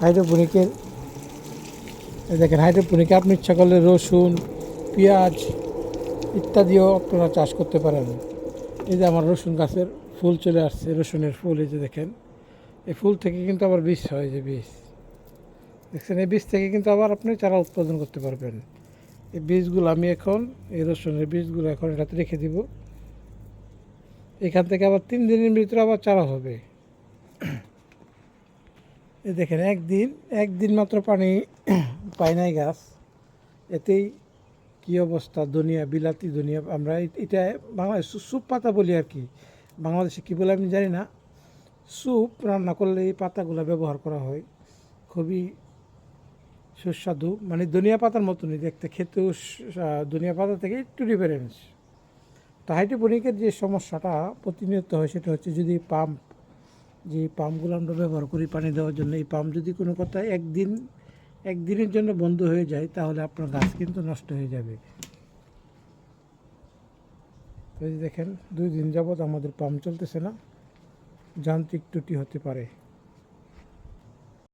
হাইড্রোপনিকের দেখেন, হাইড্রোপনিকে আপনি ইচ্ছা করলে রসুন, পেঁয়াজ ইত্যাদিও আপনারা চাষ করতে পারেন। এই যে আমার রসুন গাছের ফুল চলে আসছে, রসুনের ফুল এই যে দেখেন, এই ফুল থেকে কিন্তু আবার বীজ হয়, যে বীজ দেখছেন, এই বীজ থেকে কিন্তু আবার আপনি চারা উৎপাদন করতে পারবেন। এই বীজগুলো আমি এখন, এই রসুনের বীজগুলো এখন এটাতে রেখে দিব। এখান থেকে আবার 3 দিনের ভিতরে আবার চারা হবে। এই দেখেন, একদিন মাত্র পানি পায় নাই গাছ, এতেই কী অবস্থা। ধনিয়া, বিলাতি ধনিয়া, আমরা এটা বাংলাদেশ স্যুপ পাতা বলি আর কি, বাংলাদেশে কী বলে আমি জানি না। স্যুপ রান্না করলে এই পাতাগুলো ব্যবহার করা হয়, খুবই সুস্বাদু, মানে ধনিয়া পাতার মতনই দেখতে, খেতেও ধনিয়া পাতা থেকে একটু ডিফারেন্স। তো হাইড্রোপনিকের যে সমস্যাটা প্রতিনিয়ত হয় সেটা হচ্ছে, যদি যে পাম্পগুলো আমরা ব্যবহার করি পানি দেওয়ার জন্য, এই পাম্প যদি কোনো কথায় একদিনের জন্য বন্ধ হয়ে যায়, তাহলে আপনার গাছ কিন্তু নষ্ট হয়ে যাবে। তো এই দেখেন, 2 দিন যাবৎ আমাদের পাম্প চলতেছে না, যান্ত্রিক ত্রুটি হতে পারে।